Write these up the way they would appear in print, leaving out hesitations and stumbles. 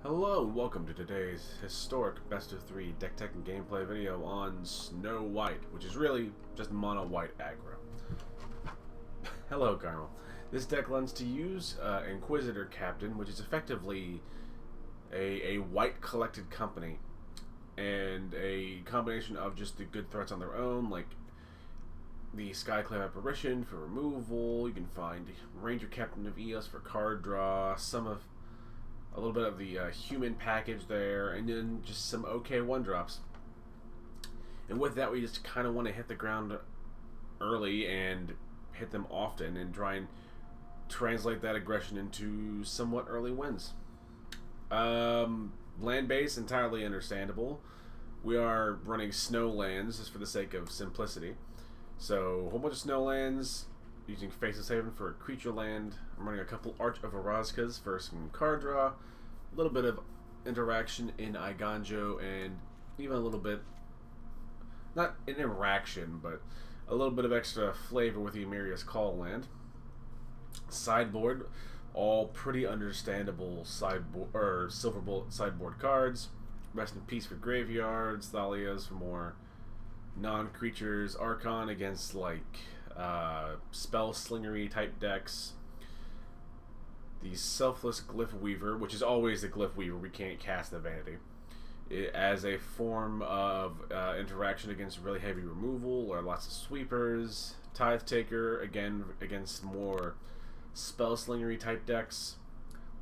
Hello and welcome to today's historic best of 3 deck tech and gameplay video on Snow White, which is really just Mono White Aggro. Hello Carmel. This deck lends to use Inquisitor Captain, which is effectively a white collected company and a combination of just the good threats on their own, like the Skyclave Apparition for removal. You can find Ranger-Captain of Eos for card draw, a little bit of the human package there, and then just some okay one-drops. And with that, we just kind of want to hit the ground early and hit them often and try and translate that aggression into somewhat early wins. Land base, entirely understandable. We are running snow lands just for the sake of simplicity. So, a whole bunch of snow lands, using Faceless Haven for a creature land. I'm running a couple Arch of Orazkas for some card draw. A little bit of interaction in Iganjo, and even a little bit, not an interaction, but a little bit of extra flavor with the Emerius Call land. Sideboard, all pretty understandable sideboard or Silver Bullet sideboard cards. Rest in Peace for graveyards, Thalias for more non-creatures, Archon against like spell slingery type decks. The Selfless Glyph Weaver, which is always the Glyph Weaver, we can't cast the Vanity, as a form of interaction against really heavy removal or lots of sweepers. Tithe Taker, again against more spell slingery type decks.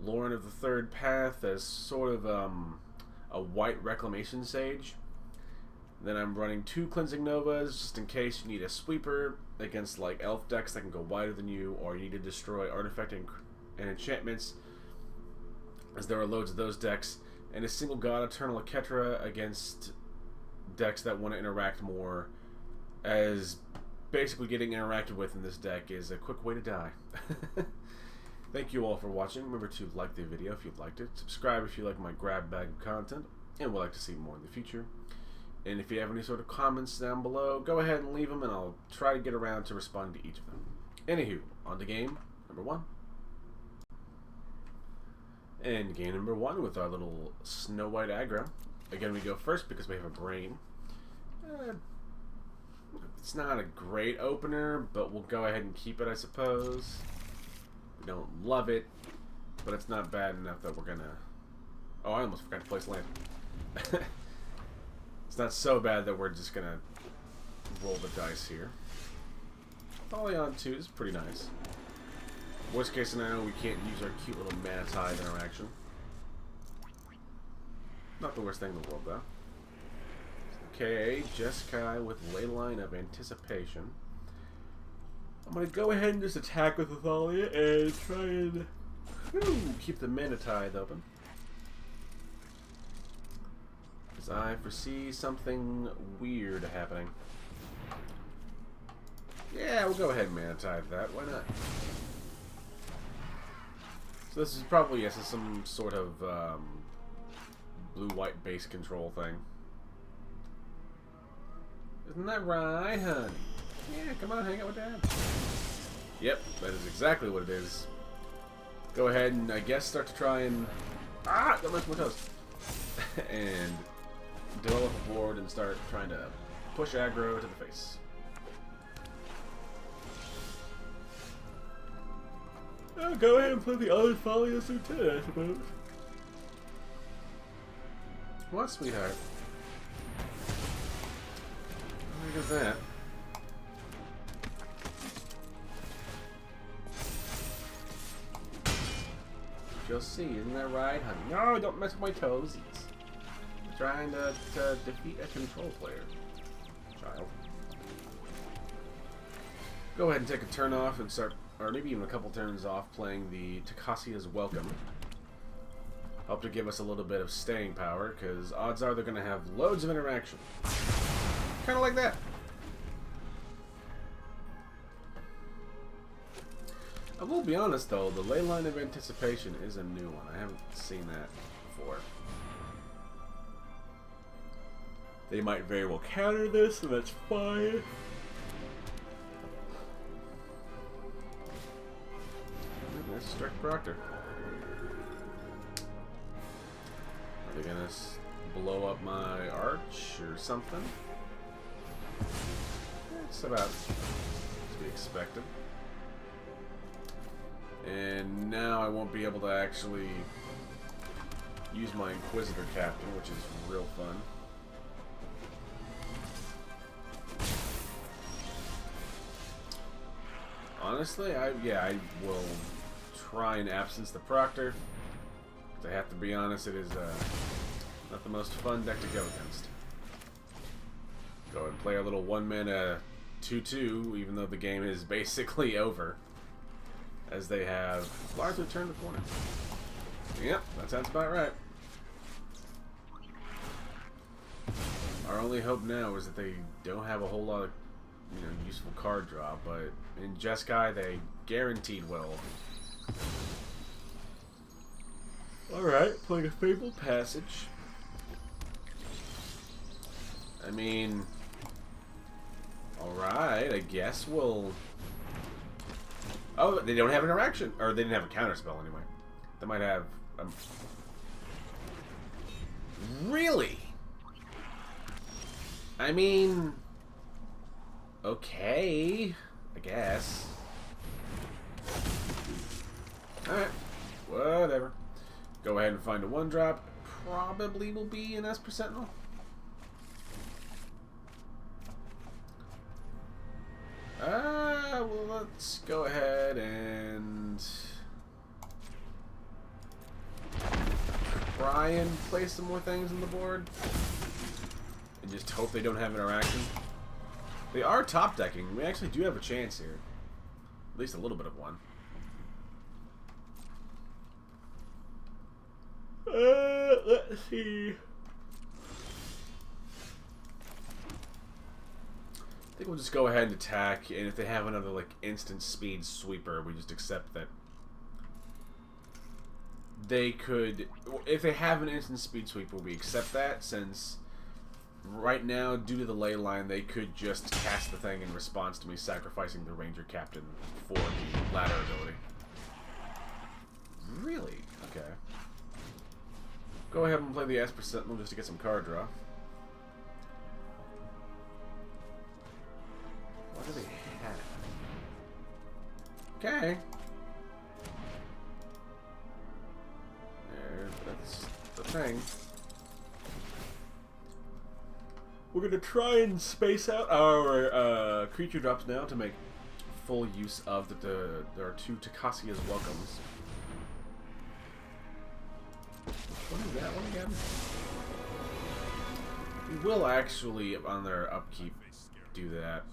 Lauren of the Third Path as sort of a white Reclamation Sage. Then I'm running 2 Cleansing Novas, just in case you need a sweeper against like elf decks that can go wider than you, or you need to destroy artifact and enchantments, as there are loads of those decks. And a single God Eternal Ketra against decks that want to interact more, as basically getting interacted with in this deck is a quick way to die. Thank you all for watching. Remember to like the video if you liked it, subscribe if you like my grab bag of content, and would like to see more in the future. And if you have any sort of comments down below, go ahead and leave them, and I'll try to get around to respond to each of them. Anywho, on to game number 1. And game number 1 with our little Snow White Aggro. Again, we go first because we have a brain. It's not a great opener, but we'll go ahead and keep it, I suppose. We don't love it, but it's not bad enough that we're gonna... Oh, I almost forgot to place land. It's not so bad that we're just gonna roll the dice here. Polygon 2 is pretty nice. Worst case scenario, we can't use our cute little Mana Tithe interaction. Not the worst thing in the world, though. Okay, Jeskai with Leyline of Anticipation. I'm gonna go ahead and just attack with Athalia and try and keep the Mana Tithe open, because I foresee something weird happening. Yeah, we'll go ahead and Mana Tithe that. Why not? So this is probably, yes, some sort of blue-white base control thing. Isn't that right, honey? Yeah, come on, hang out with Dad. Yep, that is exactly what it is. Go ahead and, I guess, start to try and... Ah! Don't mess with my toes. And develop a board and start trying to push aggro to the face. I'll go ahead and play the other Folly as Lieutenant, I suppose. What, sweetheart? Look at that. You'll see, isn't that right, honey? No, don't mess with my toesies. I'm trying to defeat a control player, child. Go ahead and take a turn off and start, or maybe even a couple turns off, playing the Takasia's Welcome. Help to give us a little bit of staying power, because odds are they're going to have loads of interaction. Kind of like that. I will be honest though, the Leyline of Anticipation is a new one. I haven't seen that before. They might very well counter this, and that's fine. That's Strike Proctor. They're gonna blow up my arch or something. It's about to be expected. And now I won't be able to actually use my Inquisitor Captain, which is real fun. Honestly, I will try and absence the Proctor. I have to be honest, it is not the most fun deck to go against. Go ahead and play our little 1-mana 2/2, even though the game is basically over, as they have largely turned the corner. Yep, that sounds about right. Our only hope now is that they don't have a whole lot of, useful card draw, but in Jeskai they guaranteed will. Alright, playing a Fabled Passage. I mean, alright, I guess we'll... Oh, they don't have interaction. Or they didn't have a counterspell anyway. They might have... Really? I mean... Okay, I guess. Alright, whatever. Go ahead and find a 1-drop. Probably will be an Esper Sentinel. Well, let's go ahead and try and play some more things on the board. And just hope they don't have interaction. They are top decking. We actually do have a chance here. At least a little bit of one. Let's see. I think we'll just go ahead and attack, and if they have another like instant speed sweeper, we just accept that they could. If they have an instant speed sweeper, we accept that, since right now, due to the ley line, they could just cast the thing in response to me sacrificing the Ranger-Captain for the ladder ability. Really? Okay. Go ahead and play the Esper Sentinel just to get some card draw. What do they have? Okay. That's the thing. We're gonna try and space out our creature drops now to make full use of there are 2 Takasia's Welcomes. What is that one again? We will actually, on their upkeep, do that.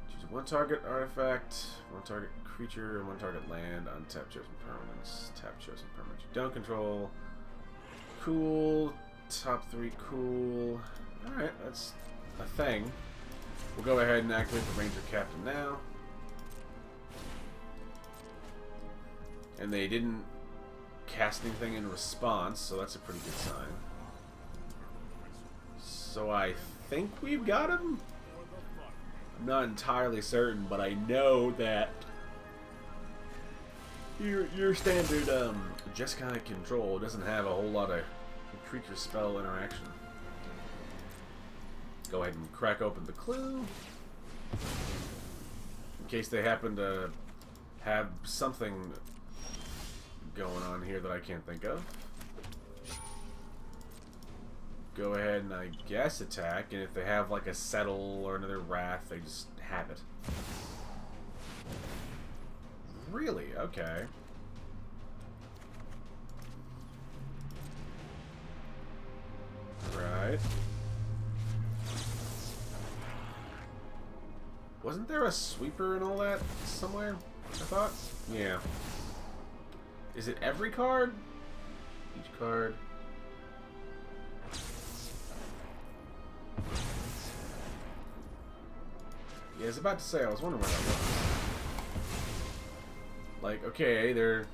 Choose 1 target artifact, 1 target creature, and 1 target land. Untap chosen permanents. Tap chosen permanents you don't control. Cool. Top 3 cool. Alright, that's a thing. We'll go ahead and activate the Ranger-Captain now. And they didn't cast anything in response, so that's a pretty good sign. So I think we've got him? I'm not entirely certain, but I know that your standard Jeskai control doesn't have a whole lot of creature spell interaction. Go ahead and crack open the clue. In case they happen to have something going on here that I can't think of. Go ahead and I guess attack, and if they have like a Settle or another Wrath, they just have it. Really? Okay. Right. Wasn't there a sweeper and all that somewhere? I thought? Yeah. Is it every card? Each card. Yeah, I was about to say, I was wondering where that was. Like, okay, they're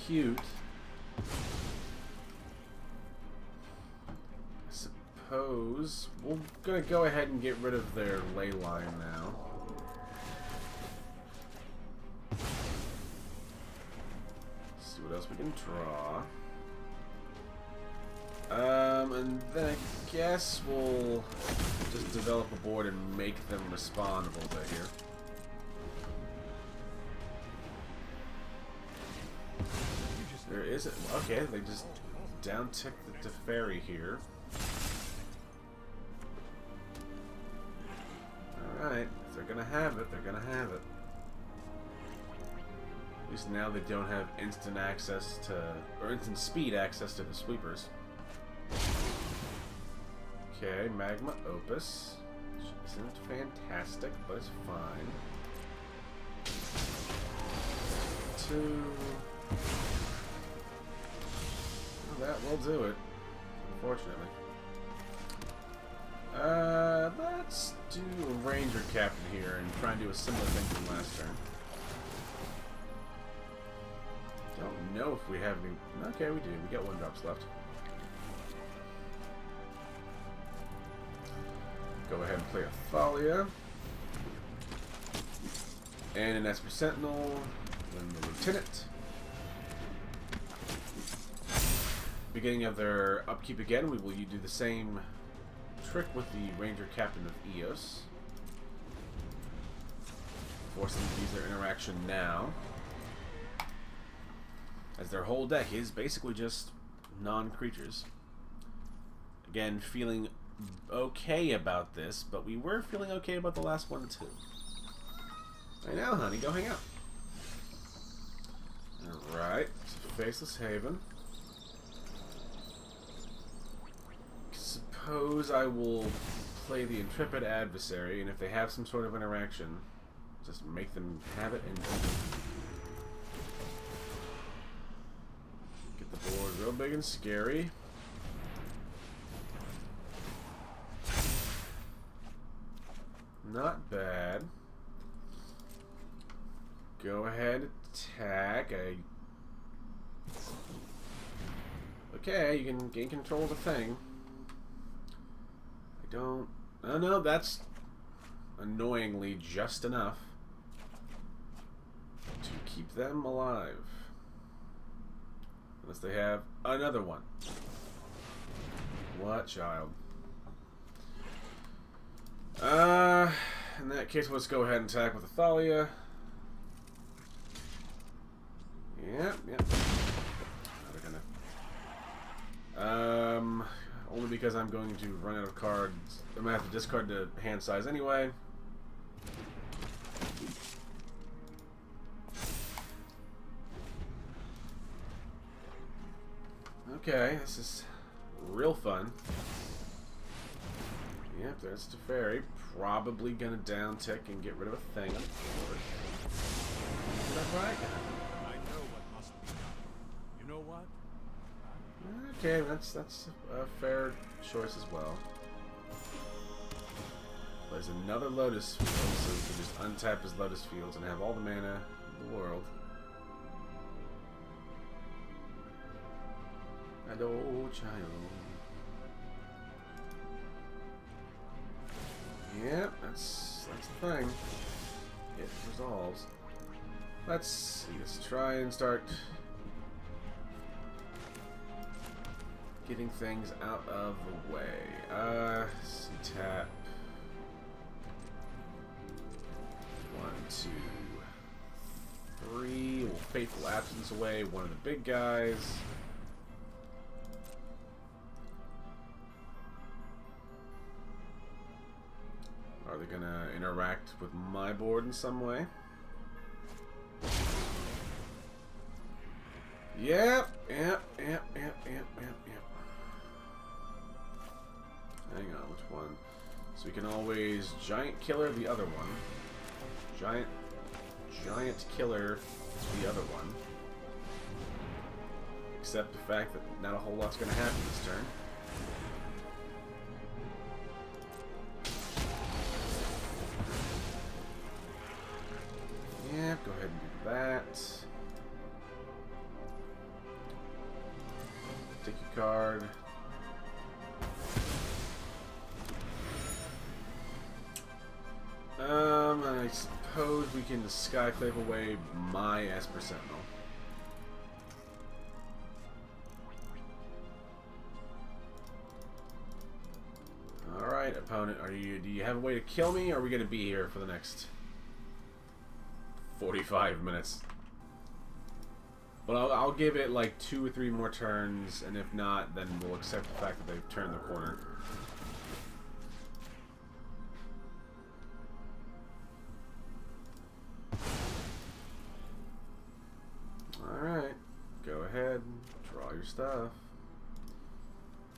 cute. I suppose we're gonna go ahead and get rid of their ley line now. See what else we can draw. And then I guess we'll just develop a board and make them respond a little bit here. There is it. Okay, they just down-tick the Teferi here. Alright, if they're gonna have it, they're gonna have it. At least now they don't have instant access to, or instant speed access to the sweepers. Okay, Magma Opus. Which isn't fantastic, but it's fine. 2. Well, that will do it, unfortunately. Let's do a Ranger-Captain here and try and do a similar thing from last turn. Don't know if we have any... Okay, we do. We got 1 drops left. Go ahead and play a Thalia. And an Esper Sentinel. Then the Lieutenant. Beginning of their upkeep again, we will do the same trick with the Ranger-Captain of Eos. Force them to use their interaction now. As their whole deck is basically just non-creatures. Again, feeling okay about this, but we were feeling okay about the last one too. I know, honey, go hang out. Alright, Faceless Haven. Suppose I will play the Intrepid Adversary, and if they have some sort of interaction, just make them have it and get the board real big and scary. Not bad. Go ahead, attack. Okay, you can gain control of the thing. Oh no, that's annoyingly just enough to keep them alive. Unless they have another one. What child? In that case, let's go ahead and attack with Athalia. Yep. They're gonna. Only because I'm going to run out of cards. I'm gonna have to discard the hand size anyway. Okay, this is real fun. Yep, there's Teferi. Probably gonna down tick and get rid of a thing. Is that right? I know what must be done. You know what? Okay, that's a fair choice as well. There's another Lotus Field, so we can just untap his Lotus Fields and have all the mana in the world. Hello, child. Yep, that's the thing. It resolves. Let's see. Let's try and start getting things out of the way. Let's see, tap. 1, 2, 3. We'll Fateful Absence away one of the big guys. Are they gonna interact with my board in some way? Yep. Hang on, which one? So we can always Giant Killer the other one. Giant Killer the other one. Except the fact that not a whole lot's gonna happen this turn. Yeah, go ahead and do that. Take your card. I suppose we can Skyclave away my Esper Sentinel. opponent, do you have a way to kill me, or are we gonna be here for the next 45 minutes? But I'll give it like 2 or 3 more turns, and if not, then we'll accept the fact that they've turned the corner. Alright, go ahead, draw your stuff.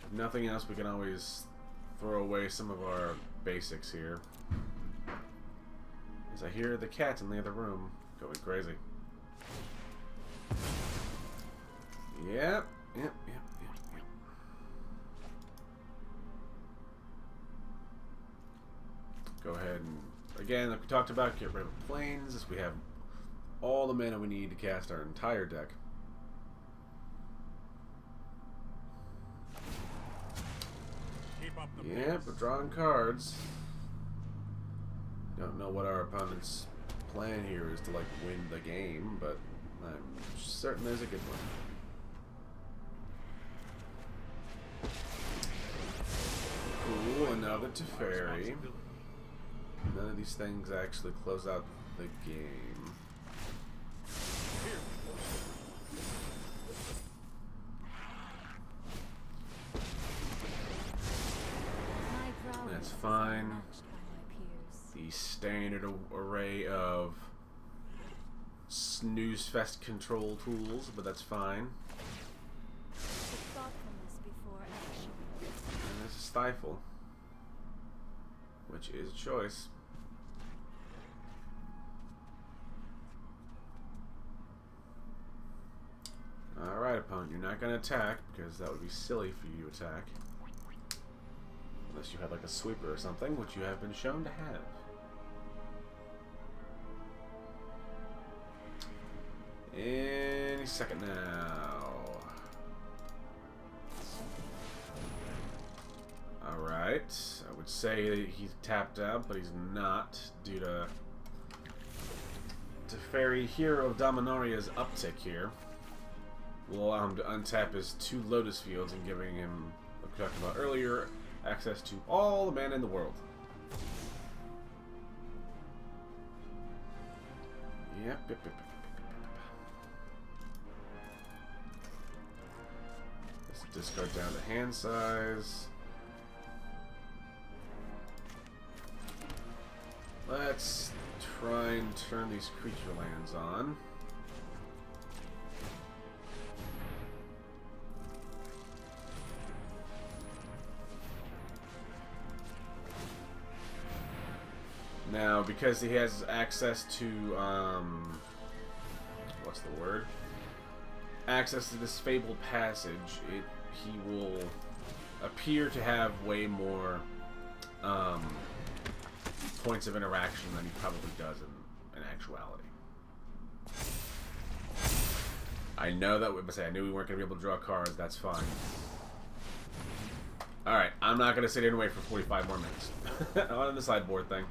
If nothing else, we can always throw away some of our basics here. As I hear the cat in the other room going crazy. Yep. Go ahead and, again, like we talked about, get rid of planes, as we have all the mana we need to cast our entire deck. Yep, we're drawing cards. Don't know what our opponent's plan here is to, like, win the game, but I'm certain there's a good one. Cool, another Teferi. None of these things actually close out the game. That's fine. The standard array of snooze fest control tools, but that's fine. And there's a stifle, which is a choice. Alright, opponent, you're not going to attack, because that would be silly for you to attack. Unless you had like a sweeper or something, which you have been shown to have. Any second now. Alright, I would say that he's tapped out, but he's not, due to Teferi, Hero of Dominaria's uptick here. Will allow him to untap his 2 Lotus Fields and giving him, like we talked about earlier, access to all the mana in the world. Yep. Let's discard down to hand size. Let's try and turn these creature lands on. Now, because he has access to, what's the word? Access to this Fabled Passage, he will appear to have way more, points of interaction than he probably does in actuality. I know that, but I knew we weren't going to be able to draw cards, that's fine. Alright, I'm not going to sit here and wait for 45 more minutes. On the sideboard thing.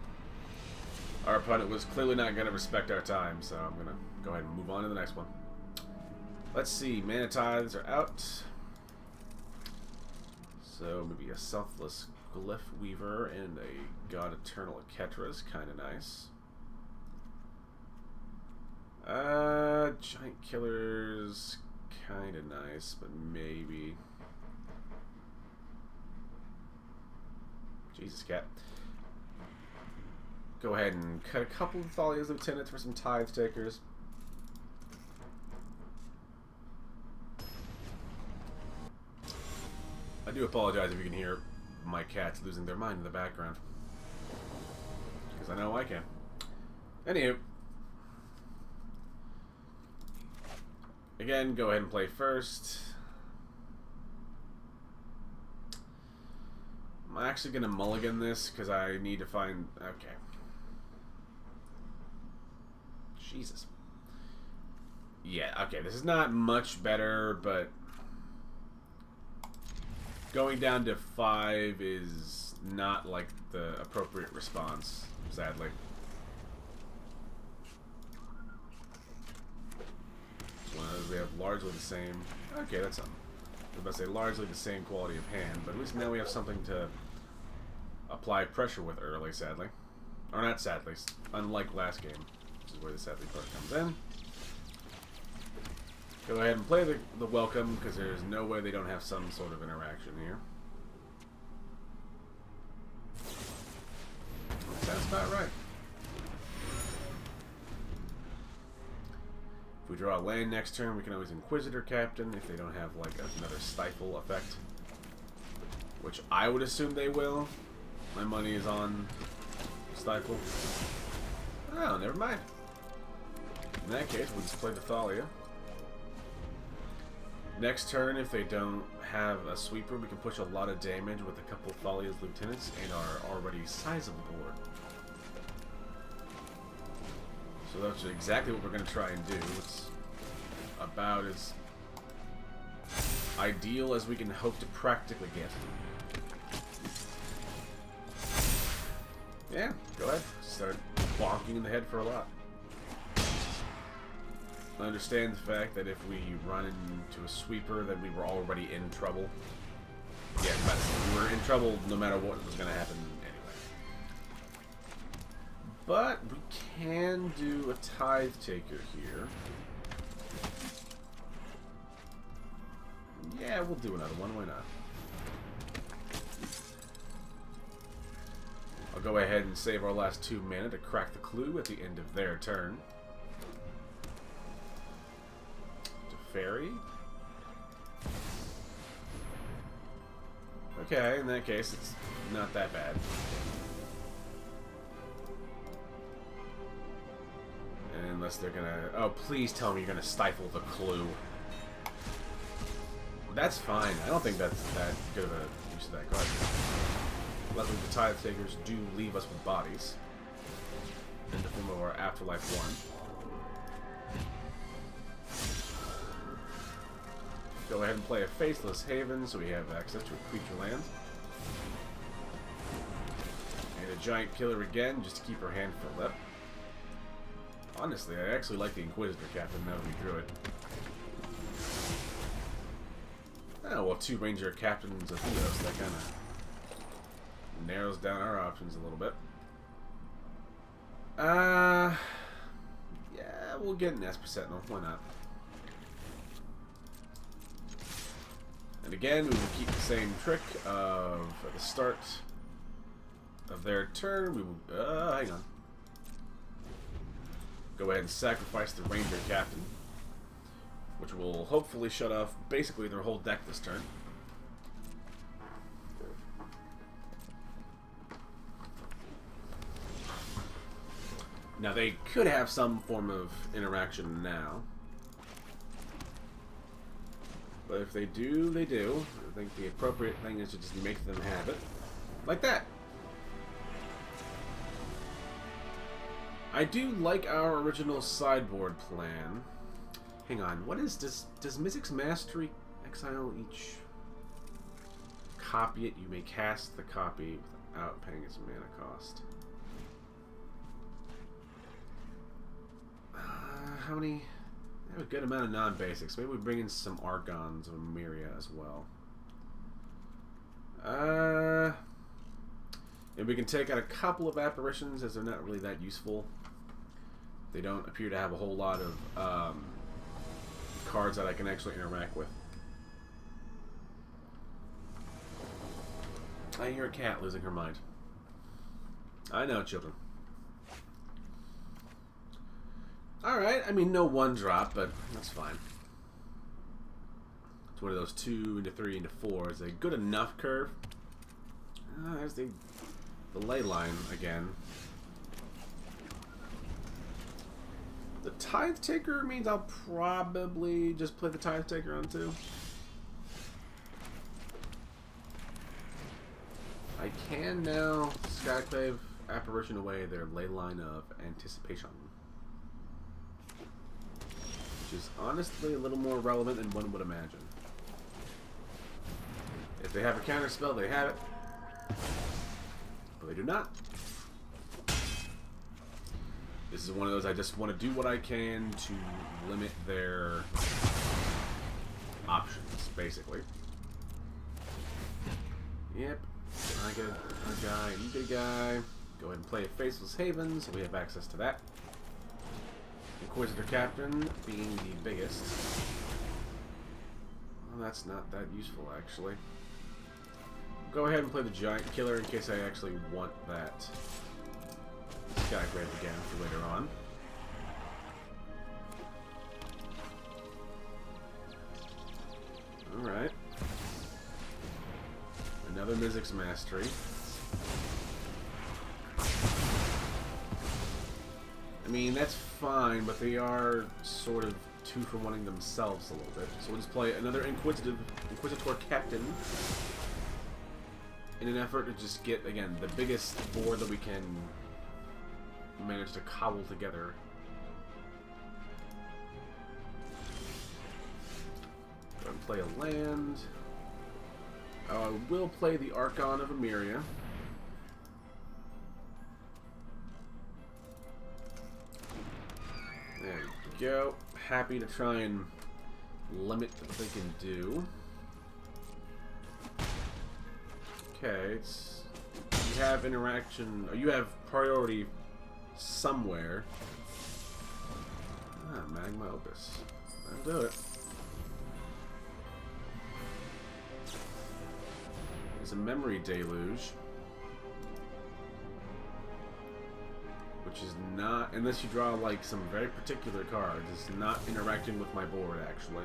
Our opponent was clearly not going to respect our time, so I'm going to go ahead and move on to the next one. Let's see, Mana Tithes are out. So maybe a Selfless Glyph Weaver and a God Eternal Ketra is kind of nice. Giant Killer's kind of nice, but maybe... Jesus, cat. Go ahead and cut a couple of Thalia's Lieutenants for some Tithe Takers. I do apologize if you can hear my cats losing their mind in the background. Because I know I can. Anywho. Again, go ahead and play first. I'm actually going to mulligan this because I need to find... Okay. Jesus. Yeah, okay, this is not much better, but going down to 5 is not like the appropriate response, sadly. We have largely the same... Okay, that's something. I was about to say largely the same quality of hand, but at least now we have something to apply pressure with early, sadly. Or not sadly, unlike last game, which is where the sadly part comes in. Go ahead and play the welcome, because there's no way they don't have some sort of interaction here. Sounds about right. If we draw a land next turn, we can always Inquisitor Captain if they don't have like another stifle effect. Which I would assume they will. My money is on stifle. Oh, never mind. In that case, we'll just play the Thalia. Next turn, if they don't have a sweeper, we can push a lot of damage with a couple of Thalia's lieutenants and our already sizable board. So that's exactly what we're going to try and do. It's about as ideal as we can hope to practically get. Yeah, go ahead. Start bonking in the head for a lot. I understand the fact that if we run into a sweeper, that we were already in trouble. Yeah, but we were in trouble no matter what was going to happen anyway. But we can do a Tithe Taker here. Yeah, we'll do another one. Why not? I'll go ahead and save our last 2 mana to crack the clue at the end of their turn. Fairy. Okay, in that case, it's not that bad. And unless they're gonna... Oh, please tell me you're gonna stifle the clue. That's fine. I don't think that's that good of a use of that card. Luckily, the Tithe Takers do leave us with bodies. In the form of our Afterlife 1. Go ahead and play a Faithless Haven so we have access to a creature land. And a Giant Killer again, just to keep our hand filled up. Honestly, I actually like the Inquisitor Captain now that we drew it. Oh, well, 2 Ranger-Captains of Eos, that kind of narrows down our options a little bit. Yeah, we'll get an Esper Sentinel, why not? And again, we will keep the same trick of at the start of their turn, we will, hang on. Go ahead and sacrifice the Ranger-Captain, which will hopefully shut off basically their whole deck this turn. Now, they could have some form of interaction now. But if they do, they do. I think the appropriate thing is to just make them have it. Like that. I do like our original sideboard plan. Hang on, what is... Does Mystic's Mastery exile each copy it? You may cast the copy without paying its mana cost. How many... I have a good amount of non-basics. Maybe we bring in some Argons of Myria as well. And we can take out a couple of apparitions as they're not really that useful. They don't appear to have a whole lot of cards that I can actually interact with. I hear a cat losing her mind. I know, children. Alright, I mean, no 1-drop, but that's fine. It's one of those 2 into 3 into 4 is a good enough curve. There's the ley line again. The Tithe Taker means I'll probably just play the Tithe Taker on 2. I can now Skyclave Apparition away their ley line of Anticipation. Which is honestly a little more relevant than one would imagine. If they have a counter spell, they have it. But they do not. This is one of those I just want to do what I can to limit their options, basically. Yep. I get a guy, you get a guy. Go ahead and play a Faceless Haven, so we have access to that. Inquisitor Captain being the biggest. Well, that's not that useful, actually. Go ahead and play the Giant Killer in case I actually want that Skygrave again for later on. Alright. Another Mizzix Mastery. I mean, that's fine, but they are sort of two for wanting themselves a little bit. So we'll just play another Inquisitor Captain in an effort to just get, again, the biggest board that we can manage to cobble together. Go and play a land. I will play the Archon of Emeria. There we go. Happy to try and limit what they can do. Okay, it's, you have interaction, or you have priority somewhere. Ah, Magma Opus. That'll do it. There's a Memory Deluge. Which is not, unless you draw like some very particular cards, it's not interacting with my board actually.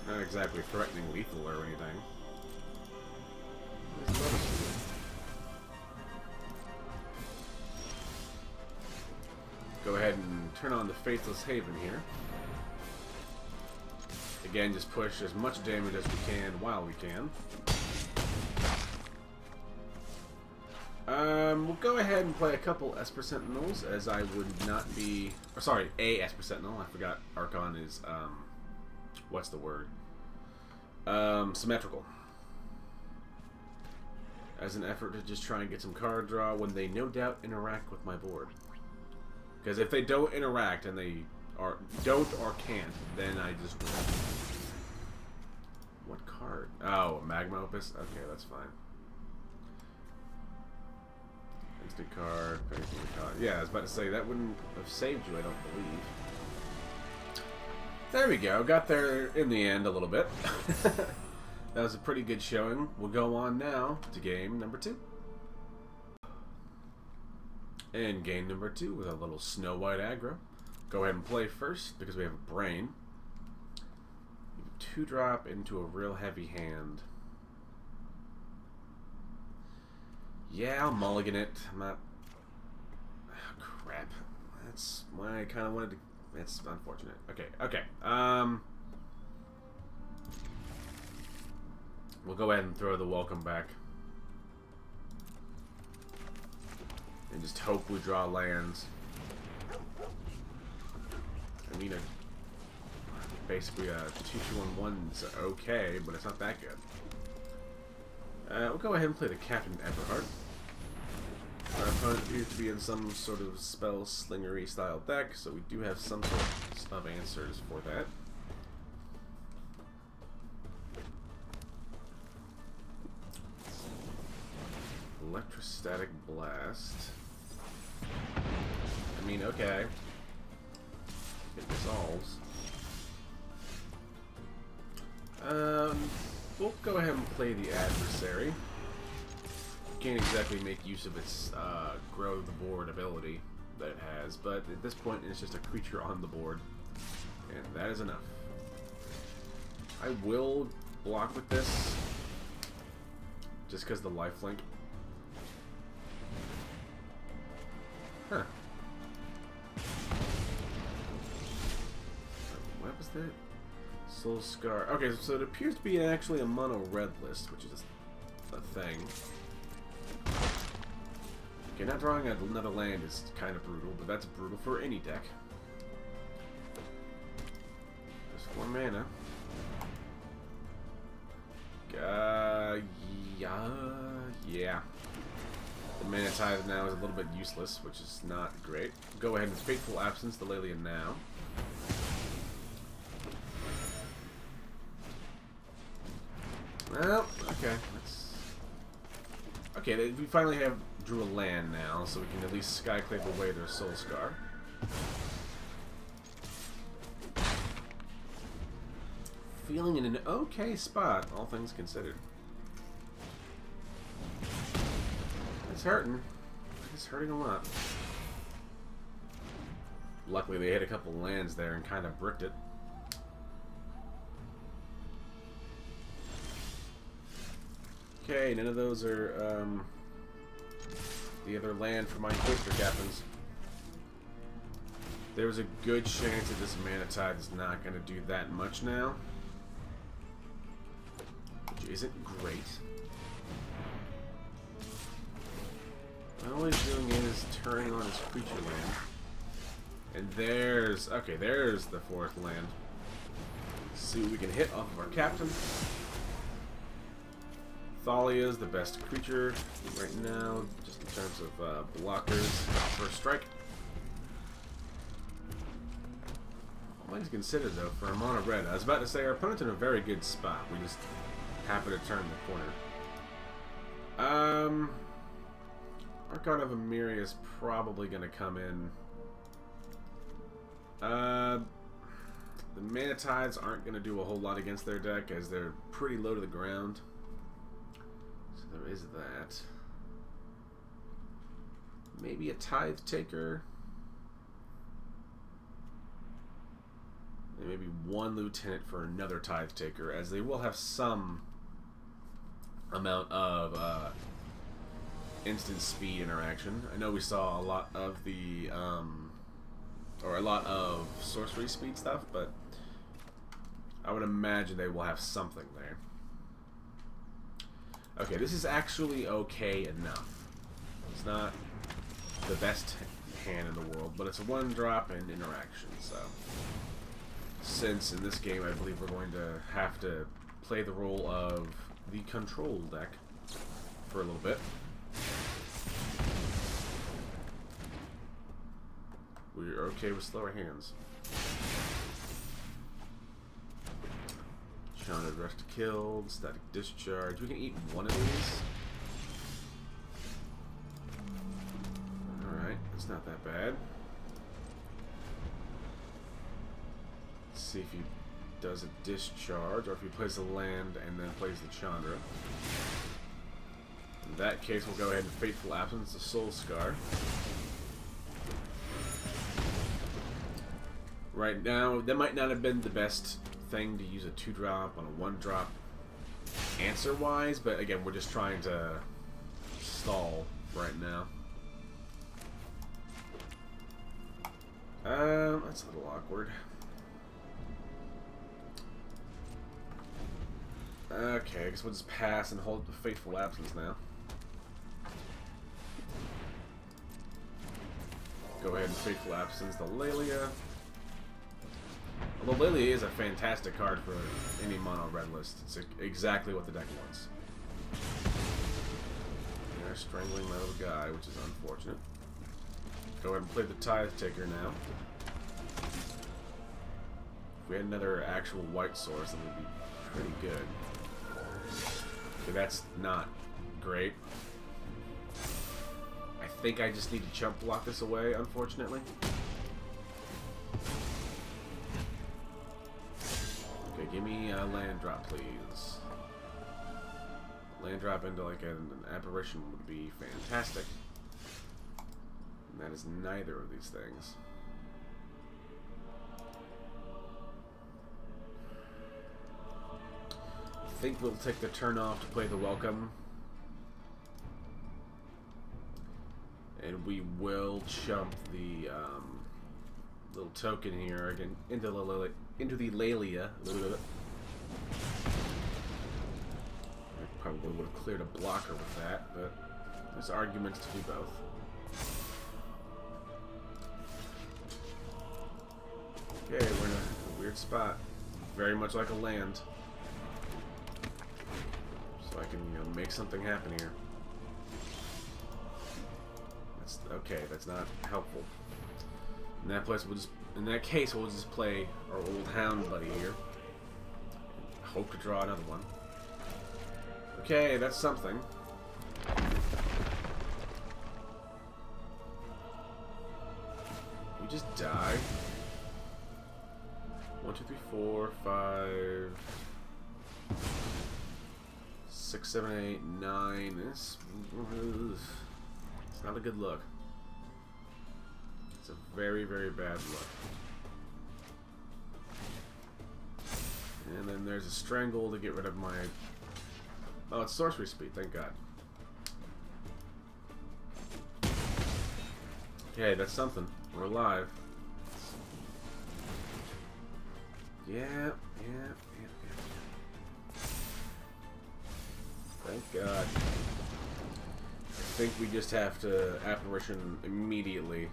Not exactly threatening lethal or anything. Go ahead and turn on the Faithless Haven here. Again, just push as much damage as we can while we can. We'll go ahead and play a couple Esper Sentinels, as I would not be... Or sorry, a Esper Sentinel. I forgot Archon is, what's the word? Symmetrical. As an effort to just try and get some card draw when they no doubt interact with my board. Because if they don't interact and they don't or can't, then I just win. What card? Oh, Magma Opus? Okay, that's fine. Instant card, card. Yeah, I was about to say, that wouldn't have saved you, I don't believe. There we go. Got there in the end a little bit. That was a pretty good showing. We'll go on now to game number 2. And game number 2 with a little Snow White Aggro. Go ahead and play first because we have a Brain. 2-drop into a real heavy hand. Yeah, I'll mulligan it. I'm not... Oh, crap. That's why I kind of wanted to... It's unfortunate. Okay, okay. We'll go ahead and throw the welcome back. And just hope we draw lands. I mean, basically a 2-2-1-1's okay, but it's not that good. We'll go ahead and play the Captain Eberhart. Our opponent appears to be in some sort of spell slingery style deck, so we do have some sort of answers for that. Electrostatic Blast. I mean, okay. It dissolves. We'll go ahead and play the Adversary. Can't exactly make use of its grow the board ability that it has, but at this point it's just a creature on the board, and that is enough. I will block with this, just because the lifelink. Huh. What was that? Soul Scar. Okay, so it appears to be actually a mono red list, which is a thing. Okay, not drawing another land is kind of brutal, but that's brutal for any deck. There's 4 mana. Yeah. The Mana Tithe now is a little bit useless, which is not great. Go ahead and Fateful Absence the Lelian now. Oh, okay. Okay, we finally have drew a land now, so we can at least Skyclave away their Soul Scar. Feeling in an okay spot, all things considered. It's hurting. It's hurting a lot. Luckily, they hit a couple lands there and kind of bricked it. Okay, none of those are the other land for my Inquisitor Captains. There's a good chance that this Mana Tide is not going to do that much now, which isn't great. All he's doing is turning on his creature land. And there's the fourth land. Let's see what we can hit off of our captain. Thalia is the best creature right now, just in terms of blockers. First strike. All things considered, though, for a mono red, I was about to say our opponent's in a very good spot. We just happen to turn the corner. Archon of Emiria is probably going to come in. The Mana Tides aren't going to do a whole lot against their deck, as they're pretty low to the ground. So there is that. Maybe a Tithe Taker. And maybe one Lieutenant for another Tithe Taker, as they will have some amount of instant speed interaction. I know we saw a lot of the or a lot of sorcery speed stuff, but I would imagine they will have something there. Okay, this is actually okay enough. It's not the best hand in the world, but it's a 1-drop and interaction, so since in this game I believe we're going to have to play the role of the control deck for a little bit. We're okay with slower hands. Chandra Rest killed, Static Discharge. We can eat one of these. Alright, it's not that bad. Let's see if he does a discharge, or if he plays a land and then plays the Chandra. In that case, we'll go ahead and Fateful Absence, the Soul Scar. Right now, that might not have been the best thing to use a 2-drop on a 1-drop answer-wise, but again, we're just trying to stall right now. That's a little awkward. Okay, I guess we'll just pass and hold the Fateful Absence now. Go ahead and Fateful Absence the Lelia. Although Lelia is a fantastic card for any mono red list. It's exactly what the deck wants. They're strangling my little guy, which is unfortunate. Go ahead and play the Tithe Taker now. If we had another actual white source, then we'd be pretty good. Okay, that's not great. I think I just need to chump block this away, unfortunately. Okay, give me a land drop, please. Land drop into like an apparition would be fantastic. And that is neither of these things. I think we'll take the turn off to play the Welcome. And we will chump the little token here again into the Lelia. I probably would have cleared a blocker with that, but there's arguments to do both. Okay, we're in a weird spot. Very much like a land. So I can, make something happen here. That's okay, that's not helpful. In that case, we'll just play our old hound buddy here. Hope to draw another one. Okay, that's something. We just die. 1, 2, 3, 4, 5, 6, 7, 8, 9. It's not a good look. It's a very, very bad look. And then there's a strangle to get rid of my... Oh, it's sorcery speed, thank God. Okay, that's something. We're alive. Yeah. Thank God. I think we just have to apparition immediately.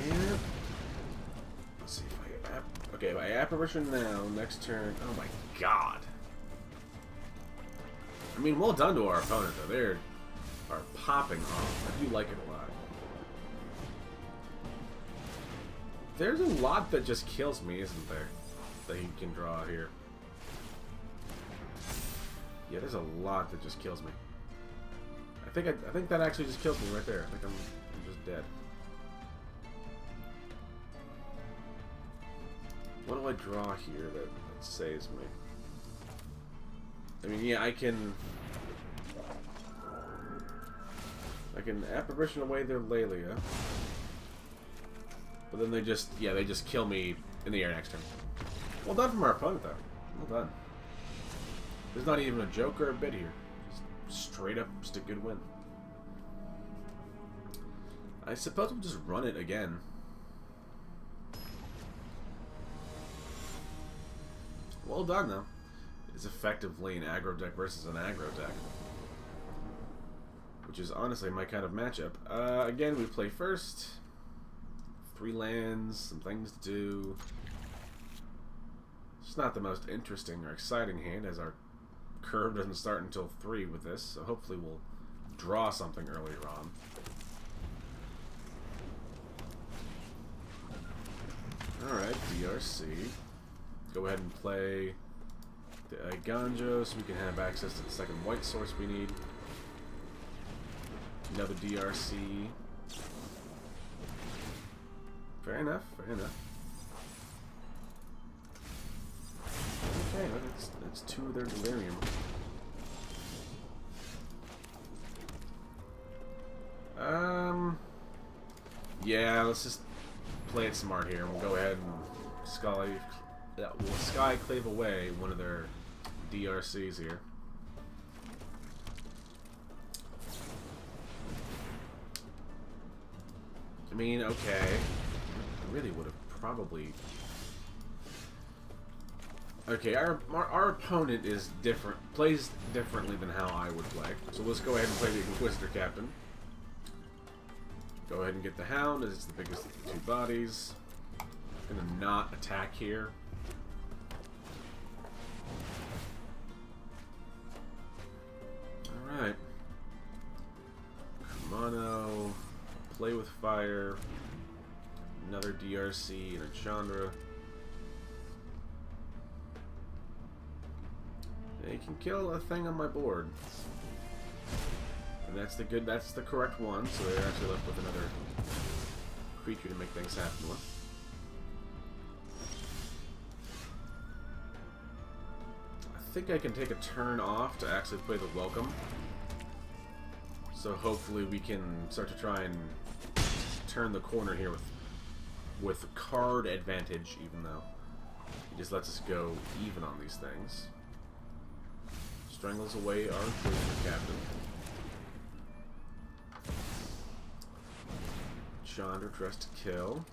Yeah. Let's see if I okay, by apparition now, next turn. Oh my God. I mean, well done to our opponent though. They're popping off. I do like it a lot. There's a lot that just kills me, isn't there? That he can draw here. Yeah, there's a lot that just kills me. I think that actually just kills me right there. I think I'm just dead. What do I draw here that saves me? I mean, yeah, I can apparition away their Lelia. But then they just kill me in the air next turn. Well done from our opponent, though. Well done. There's not even a joke or a bit here. Just straight up, just a good win. I suppose we'll just run it again. Well done, though. It's effectively an aggro deck versus an aggro deck. Which is honestly my kind of matchup. Again, we play first. 3 lands, some things to do. It's not the most interesting or exciting hand, as our curve doesn't start until 3 with this, so hopefully we'll draw something earlier on. Alright, DRC. Go ahead and play the Ganjo so we can have access to the second white source we need. Another DRC. Fair enough, fair enough. Okay, well, that's 2 of their delirium. Yeah, let's just play it smart here. We'll go ahead and we'll Skyclave away one of their DRCs here. I mean, okay. I really would have probably... Okay, our opponent is different, plays differently than how I would play. So let's go ahead and play the Inquisitor Captain. Go ahead and get the Hound, as it's the biggest of the 2 bodies. Gonna not attack here. Alright. Mono, play with fire. Another DRC and a Chandra. You can kill a thing on my board. And that's the correct one, so they're actually left with another creature to make things happen with. I think I can take a turn off to actually play the Welcome. So hopefully we can start to try and turn the corner here with card advantage, even though he just lets us go even on these things. Strangles away our Ranger Captain. Chandra dressed to kill.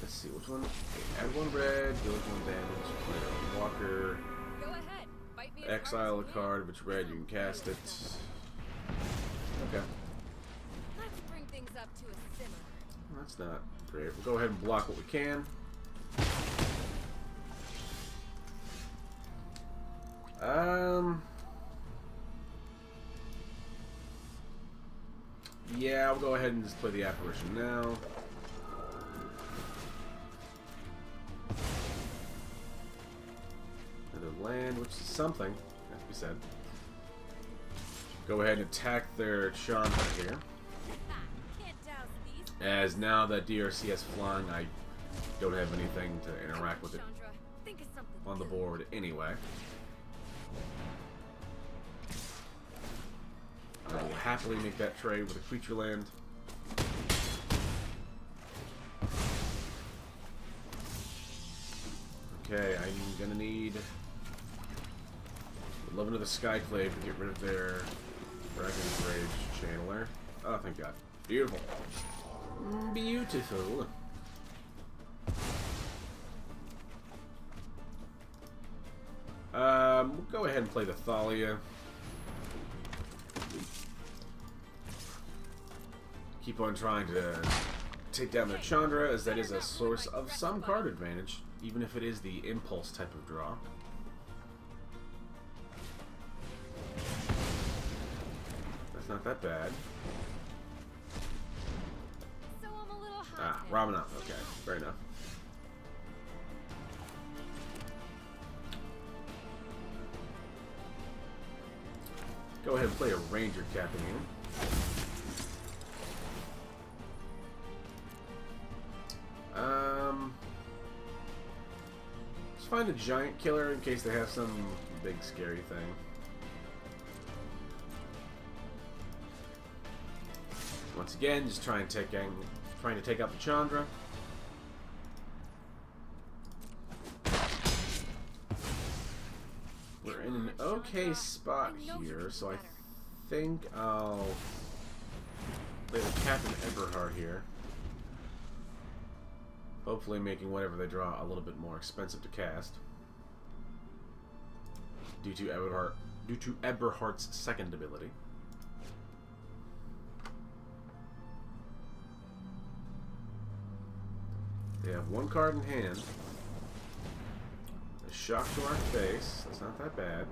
Let's see, which one? Okay, add 1 red, deal 1 damage, play a Walker. Go ahead. Fight me Exile a card, if it's red, you can cast it. Okay. Let's bring things up to a simmer. That's not great. We'll go ahead and block what we can. Yeah, I'll go ahead and just play the apparition now. land, which is something, has to be said. Go ahead and attack their Chandra here. Can't douse these. As now that DRC has flying, I don't have anything to interact with it Chandra, think of something on the good. board anyway. I will happily make that trade with a creature land. Okay, I'm gonna need Loving of the Skyclave to get rid of their Dragon's Rage Channeler. Oh, thank God. Beautiful. Beautiful. We'll go ahead and play the Thalia. Keep on trying to take down their Chandra, as that is a source of some card advantage, even if it is the impulse type of draw. That's not that bad. So I'm a little Ah, hot. Ramana. Okay, fair enough. Go ahead and play a Ranger-Captain here. Let's find a giant killer in case they have some big scary thing. Once again, just trying to take out the Chandra. We're in an okay spot here, so I think I'll play the Captain Eberhart here. Hopefully making whatever they draw a little bit more expensive to cast. Due to Eberhart's second ability. They have one card in hand. A shock to our face. That's not that bad.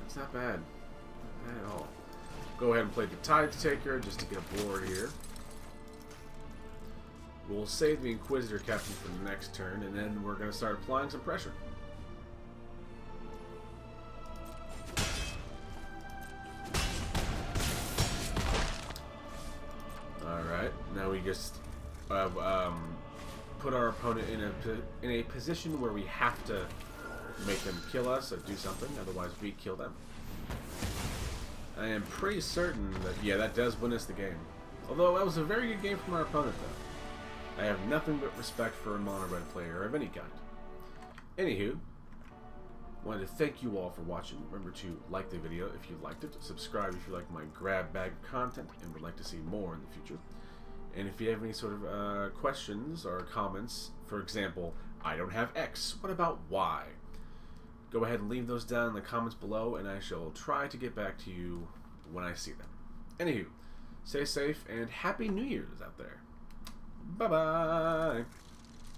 That's not bad. Not bad at all. Go ahead and play the Tides Taker just to get a board here. We'll save the Inquisitor Captain for the next turn, and then we're going to start applying some pressure. Alright, now we just put our opponent in a position where we have to make them kill us or do something, otherwise we kill them. I am pretty certain that, yeah, that does win us the game. Although that was a very good game from our opponent, though. I have nothing but respect for a mono red player of any kind. Anywho, wanted to thank you all for watching. Remember to like the video if you liked it, subscribe if you like my grab bag of content and would like to see more in the future. And if you have any sort of questions or comments, for example, I don't have X, what about Y? Go ahead and leave those down in the comments below, and I shall try to get back to you when I see them. Anywho, stay safe, and Happy New Year's out there. Bye-bye!